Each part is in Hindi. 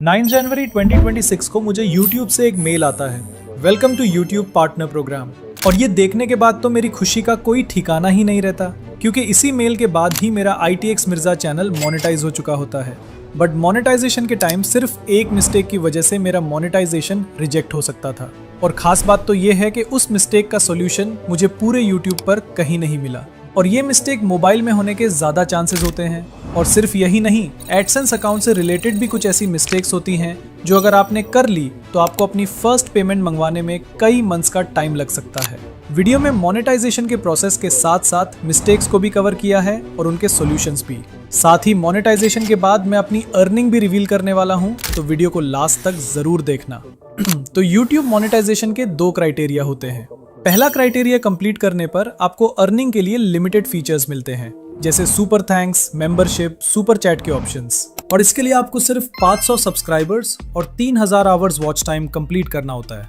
9 जनवरी 2026 को मुझे YouTube से एक मेल आता है, welcome to YouTube partner programme. और ये देखने के बाद तो मेरी खुशी का कोई ठिकाना ही नहीं रहता, क्योंकि इसी मेल के बाद ही मेरा ITX मिर्जा चैनल मोनेटाइज हो चुका होता है। बट मोनेटाइजेशन के टाइम सिर्फ एक मिस्टेक की वजह से मेरा मोनेटाइजेशन रिजेक्ट हो सकता था। और खास बात तो ये है कि उस मिस्टेक का सोल्यूशन मुझे पूरे YouTube पर कहीं नहीं मिला। और ये मिस्टेक मोबाइल में होने के ज़्यादा चांसेस होते हैं। और सिर्फ यही नहीं, एडसेंस अकाउंट से रिलेटेड भी कुछ ऐसी मिस्टेक्स होती हैं जो अगर आपने कर ली तो आपको अपनी फर्स्ट पेमेंट मंगवाने में कई मंथ्स का टाइम लग सकता है। वीडियो में मोनेटाइजेशन के प्रोसेस के साथ साथ मिस्टेक्स को भी कवर किया है और उनके सॉल्यूशंस भी। साथ ही मोनेटाइजेशन के बाद मैं अपनी अर्निंग भी रिवील करने वाला हूं, तो वीडियो को लास्ट तक जरूर देखना। तो YouTube मोनेटाइजेशन के 2 क्राइटेरिया होते हैं। पहला क्राइटेरिया कंप्लीट करने पर आपको अर्निंग के लिए लिमिटेड फीचर्स मिलते हैं, जैसे super thanks, membership, super chat के ऑप्शंस। और इसके लिए आपको सिर्फ 500 सब्सक्राइबर्स और 3000 आवर्स वॉच टाइम कंप्लीट करना होता है।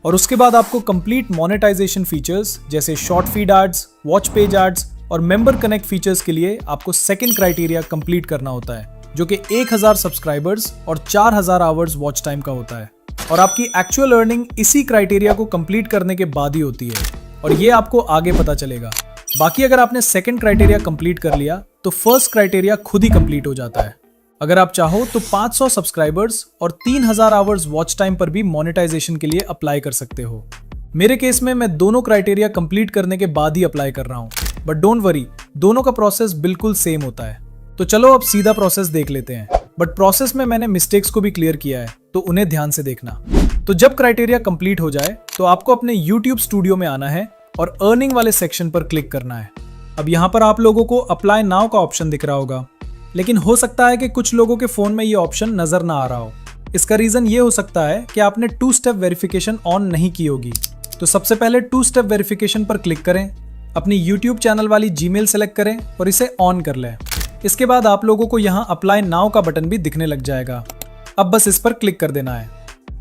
और उसके बाद आपको कंप्लीट मोनेटाइजेशन फीचर्स जैसे short feed ads, watch page ads और मेंबर कनेक्ट फीचर्स के लिए आपको सेकंड क्राइटेरिया कंप्लीट करना होता है, जो कि 1000 सब्सक्राइबर्स और 4000 आवर्स वॉच टाइम का होता है। और आपकी एक्चुअल अर्निंग इसी क्राइटेरिया को कंप्लीट करने के बाद ही होती है, और ये आपको आगे पता चलेगा। बाकी अगर आपने सेकंड क्राइटेरिया कंप्लीट कर लिया तो फर्स्ट क्राइटेरिया खुद ही कंप्लीट हो जाता है। अगर आप चाहो तो 500 सब्सक्राइबर्स और 3000 आवर्स वॉच टाइम पर भी मोनेटाइजेशन के लिए अप्लाई कर सकते हो। मेरे केस में मैं दोनों क्राइटेरिया कंप्लीट करने के बाद ही अप्लाई कर रहा हूँ, बट डोंट वरी, दोनों का प्रोसेस बिल्कुल सेम होता है। तो चलो अब सीधा प्रोसेस देख लेते हैं। बट प्रोसेस में मैंने मिस्टेक्स को भी क्लियर किया है, तो उन्हें ध्यान से देखना। तो जब क्राइटेरिया कंप्लीट हो जाए तो आपको अपने YouTube स्टूडियो में आना है और अर्निंग वाले सेक्शन पर क्लिक करना है। अब यहाँ पर आप लोगों को अप्लाई नाउ का ऑप्शन दिख रहा होगा, लेकिन हो सकता है कि कुछ लोगों के फोन में ये ऑप्शन नजर ना आ रहा हो। इसका रीजन ये हो सकता है कि आपने 2 स्टेप वेरिफिकेशन ऑन नहीं की होगी। तो सबसे पहले 2 स्टेप वेरिफिकेशन पर क्लिक करें, अपनी YouTube चैनल वाली Gmail सेलेक्ट करें और इसे ऑन कर लें। इसके बाद आप लोगों को यहाँ अप्लाई नाउ का बटन भी दिखने लग जाएगा। अब बस इस पर क्लिक कर देना है।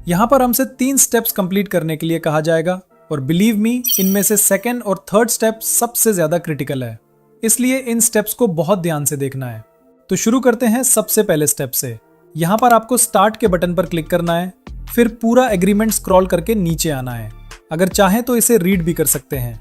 यहाँ पर हमसे 3 स्टेप्स कंप्लीट करने के लिए कहा जाएगा, और बिलीव मी, इनमें से सेकंड और थर्ड स्टेप सबसे ज्यादा क्रिटिकल है, इसलिए इन स्टेप्स को बहुत ध्यान से देखना है। तो शुरू करते हैं सबसे पहले स्टेप से। यहाँ पर आपको स्टार्ट के बटन पर क्लिक करना है, फिर पूरा एग्रीमेंट स्क्रॉल करके नीचे आना है। अगर चाहें तो इसे रीड भी कर सकते हैं।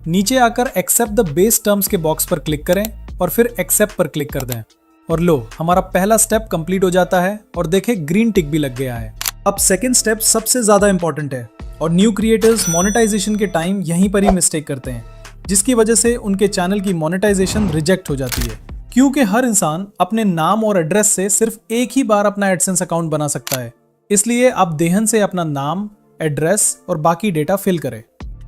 नीचे आकर एक्सेप्ट द बेस टर्म्स के बॉक्स पर क्लिक करें और फिर एक्सेप्ट पर क्लिक कर दें। और लो, हमारा पहला स्टेप कंप्लीट हो जाता है और देखें ग्रीन टिक भी लग गया है। अब सेकंड स्टेप सबसे ज्यादा इंपॉर्टेंट है, और न्यू क्रिएटर्स मोनेटाइजेशन के टाइम यहीं पर ही मिस्टेक करते हैं, जिसकी वजह से उनके चैनल की मोनेटाइजेशन रिजेक्ट हो जाती है। क्योंकि हर इंसान अपने नाम और एड्रेस से सिर्फ एक ही बार अपना एडसेंस अकाउंट बना सकता है, इसलिए आप देहन से अपना नाम, एड्रेस और बाकी डेटा फिल करें।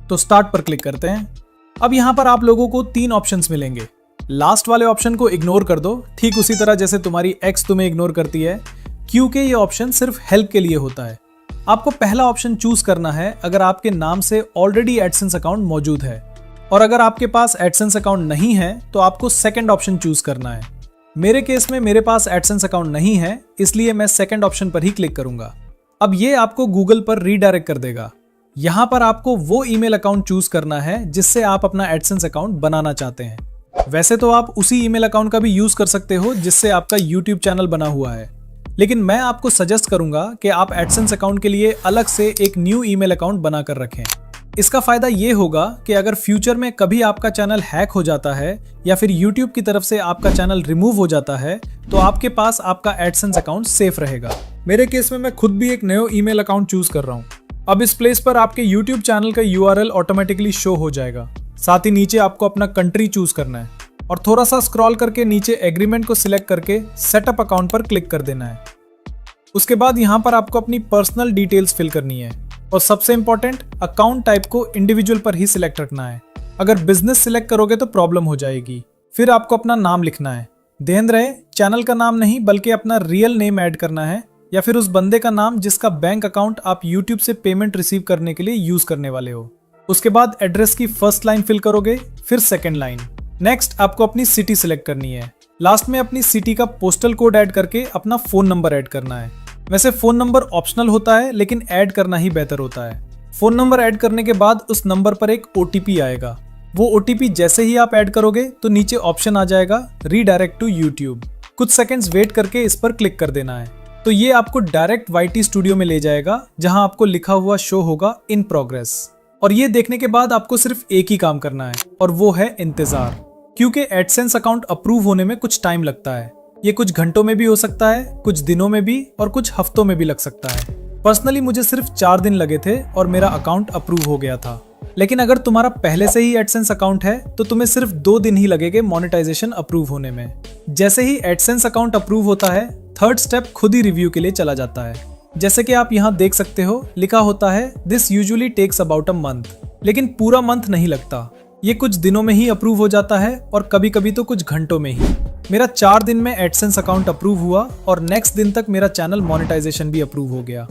तो स्टार्ट पर क्लिक करते हैं। अब यहाँ पर आप लोगों को 3 ऑप्शंस मिलेंगे। लास्ट वाले ऑप्शन को इग्नोर कर दो, ठीक उसी तरह जैसे तुम्हारी एक्स तुम्हें इग्नोर करती है, क्योंकि ये ऑप्शन सिर्फ हेल्प के लिए होता है। आपको पहला ऑप्शन चूज करना है अगर आपके नाम से ऑलरेडी एडसेंस अकाउंट मौजूद है, और अगर आपके पास एडसेंस अकाउंट नहीं है तो आपको सेकंड ऑप्शन चूज करना है। मेरे केस में मेरे पास एडसेंस अकाउंट नहीं है, इसलिए मैं सेकंड ऑप्शन पर ही क्लिक करूंगा। अब ये आपको गूगल पर रीडायरेक्ट कर देगा। यहाँ पर आपको वो ईमेल अकाउंट चूज करना है जिससे आप अपना एडसेंस अकाउंट बनाना चाहते हैं। वैसे तो आप उसी ईमेल अकाउंट का भी यूज कर सकते हो जिससे आपका YouTube चैनल बना हुआ है, लेकिन मैं आपको सजेस्ट करूंगा कि आप एडसेंस अकाउंट के लिए अलग से एक न्यू ईमेल अकाउंट बनाकर रखें। इसका फायदा ये होगा कि अगर फ्यूचर में कभी आपका चैनल हैक हो जाता है या फिर YouTube की तरफ से आपका चैनल रिमूव हो जाता है, तो आपके पास आपका एडसेंस अकाउंट सेफ रहेगा। मेरे केस में मैं खुद भी एक नया ईमेल अकाउंट चूज कर रहा हूँ। अब इस प्लेस पर आपके YouTube चैनल का URL ऑटोमेटिकली शो हो जाएगा। साथ ही नीचे आपको अपना कंट्री चूज करना है और थोड़ा सा स्क्रॉल करके नीचे एग्रीमेंट को सिलेक्ट करके सेटअप अकाउंट पर क्लिक कर देना है। उसके बाद यहाँ पर आपको अपनी पर्सनल डिटेल्स फिल करनी है, और सबसे इंपॉर्टेंट, अकाउंट टाइप को इंडिविजुअल पर ही सिलेक्ट रखना है। अगर बिजनेस सिलेक्ट करोगे तो प्रॉब्लम हो जाएगी। फिर आपको अपना नाम लिखना है। ध्यान रहे, चैनल का नाम नहीं बल्कि अपना रियल नेम ऐड करना है, या फिर उस बंदे का नाम जिसका बैंक अकाउंट आप YouTube से पेमेंट रिसीव करने के लिए यूज करने वाले हो। उसके बाद एड्रेस की फर्स्ट लाइन फिल करोगे, फिर सेकंड लाइन। नेक्स्ट आपको अपनी सिटी सिलेक्ट करनी है। लास्ट में अपनी सिटी का पोस्टल कोड ऐड करके अपना फोन नंबर ऐड करना है। वैसे फोन नंबर ऑप्शनल होता है, लेकिन ऐड करना ही बेहतर होता है। फोन नंबर ऐड करने के बाद उस नंबर पर एक OTP आएगा। वो OTP जैसे ही आप ऐड करोगे तो नीचे ऑप्शन आ जाएगा रीडायरेक्ट टू YouTube। कुछ सेकंड्स वेट करके इस पर क्लिक कर देना है। तो ये आपको डायरेक्ट YT स्टूडियो में ले जाएगा, जहां आपको लिखा हुआ शो होगा इन प्रोग्रेस। और ये देखने के बाद आपको सिर्फ एक ही काम करना है, और वो है इंतजार, क्योंकि एडसेंस अकाउंट अप्रूव होने में कुछ टाइम लगता है। ये कुछ घंटों में भी हो सकता है, कुछ दिनों में भी, और कुछ हफ्तों में भी लग सकता है। पर्सनली मुझे सिर्फ 4 दिन लगे थे और मेरा अकाउंट अप्रूव हो गया था। लेकिन अगर तुम्हारा पहले से ही एडसेंस अकाउंट है तो तुम्हें सिर्फ 2 दिन ही लगेंगे मोनेटाइजेशन अप्रूव होने में। जैसे ही एडसेंस अकाउंट अप्रूव होता है, थर्ड स्टेप खुद ही रिव्यू के लिए चला जाता है। जैसे कि आप यहाँ देख सकते हो, लिखा होता है this usually takes about a month, लेकिन पूरा मंथ नहीं लगता। ये कुछ दिनों में ही अप्रूव हो जाता है और कभी कभी तो कुछ घंटों में ही। मेरा 4 दिन में एडसेंस अकाउंट अप्रूव हुआ और नेक्स्ट दिन तक मेरा चैनल मोनेटाइजेशन भी अप्रूव हो गया।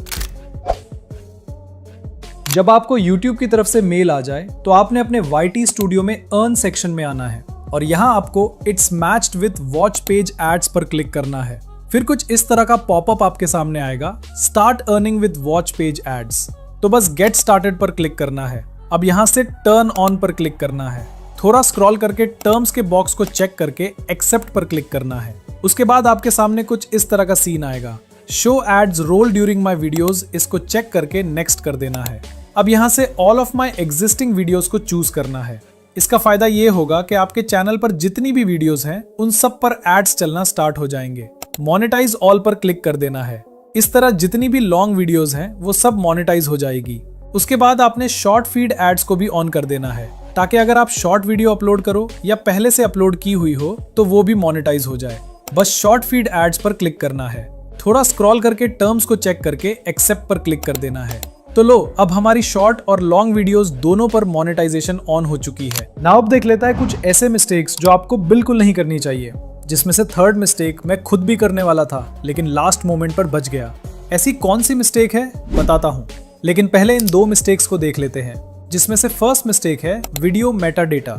जब आपको YouTube की तरफ से मेल आ जाए तो आपने अपने YT स्टूडियो में अर्न सेक्शन में आना है और यहाँ आपको it's matched with watch page ads पर क्लिक करना है। फिर कुछ इस तरह का पॉपअप आपके सामने आएगा, start earning with watch page ads. तो बस गेट स्टार्टेड पर क्लिक करना है। अब यहाँ से टर्न ऑन पर क्लिक करना है। थोड़ा स्क्रॉल करके टर्म्स के बॉक्स को चेक करके एक्सेप्ट पर क्लिक करना है। उसके बाद आपके सामने कुछ इस तरह का सीन आएगा, show ads roll during my videos. इसको चेक करके नेक्स्ट कर देना है। अब यहाँ से all of my existing videos को चूज करना है। इसका फायदा ये होगा कि आपके चैनल पर जितनी भी वीडियोस हैं उन सब पर एड्स चलना स्टार्ट हो जाएंगे। मोनेटाइज ऑल पर क्लिक कर देना है। इस तरह जितनी भी लॉन्ग वीडियोस हैं वो सब मोनेटाइज हो जाएगी। उसके बाद आपने शॉर्ट फीड एड्स को भी ऑन कर देना है, ताकि अगर आप शॉर्ट वीडियो अपलोड करो या पहले से अपलोड की हुई हो तो वो भी मोनेटाइज हो जाए। बस शॉर्ट फीड एड्स पर क्लिक करना है। थोड़ा स्क्रॉल करके टर्म्स को चेक करके एक्सेप्ट पर क्लिक कर देना है। तो लो, अब हमारी शॉर्ट और लॉन्ग वीडियोस दोनों पर मोनेटाइजेशन ऑन हो चुकी है। नाउ अब देख लेता है कुछ ऐसे मिस्टेक्स जो आपको बिल्कुल नहीं करनी चाहिए, जिसमें से थर्ड मिस्टेक मैं खुद भी करने वाला था लेकिन लास्ट मोमेंट पर बच गया। ऐसी कौन सी मिस्टेक है बताता हूँ, लेकिन पहले इन 2 मिस्टेक्स को देख लेते हैं। जिसमें से फर्स्ट मिस्टेक है वीडियो मेटा डेटा।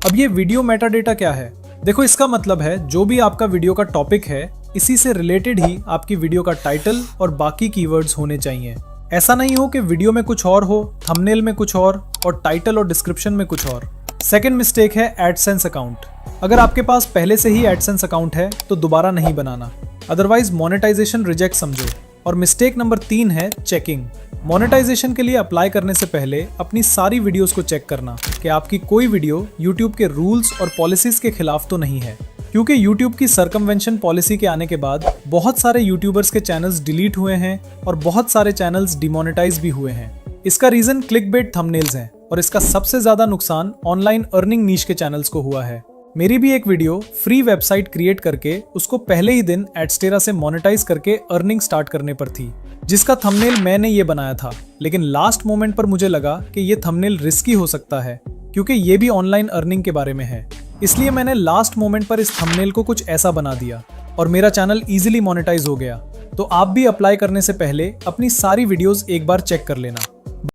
अब ये वीडियो मेटा डेटा क्या है? देखो, इसका मतलब है जो भी आपका वीडियो का टॉपिक है, इसी से रिलेटेड ही आपकी वीडियो का टाइटल और बाकी कीवर्ड्स होने चाहिए। ऐसा नहीं हो कि वीडियो में कुछ और हो, थंबनेल में कुछ और टाइटल और डिस्क्रिप्शन में कुछ और। सेकंड मिस्टेक है एडसेंस अकाउंट। अगर आपके पास पहले से ही एडसेंस अकाउंट है तो दोबारा नहीं बनाना, अदरवाइज मोनेटाइजेशन रिजेक्ट समझो। और मिस्टेक नंबर 3 है चेकिंग। मोनेटाइजेशन के लिए अप्लाई करने से पहले अपनी सारी वीडियोस को चेक करना कि आपकी कोई वीडियो YouTube के रूल्स और पॉलिसीज के खिलाफ तो नहीं है, क्योंकि YouTube की सर्कमवेंशन पॉलिसी के आने के बाद बहुत सारे यूट्यूबर्स के चैनल्स डिलीट हुए हैं और बहुत सारे चैनल्स डिमोनेटाइज भी हुए हैं। इसका रीजन क्लिकबेट थंबनेल्स हैं और इसका सबसे ज्यादा नुकसान ऑनलाइन अर्निंग नीश के चैनल्स को हुआ है। मेरी भी एक वीडियो फ्री वेबसाइट क्रिएट करके उसको पहले ही दिन एडस्टेरा से मोनेटाइज करके अर्निंग स्टार्ट करने पर थी, जिसका थंबनेल मैंने ये बनाया था। लेकिन लास्ट मोमेंट पर मुझे लगा कि ये थंबनेल रिस्की हो सकता है, क्योंकि ये भी ऑनलाइन अर्निंग के बारे में है। इसलिए मैंने लास्ट मोमेंट पर इस थंबनेल को कुछ ऐसा बना दिया और मेरा चैनल इजीली मोनेटाइज हो गया। तो आप भी अप्लाई करने से पहले अपनी सारी वीडियोस एक बार चेक कर लेना।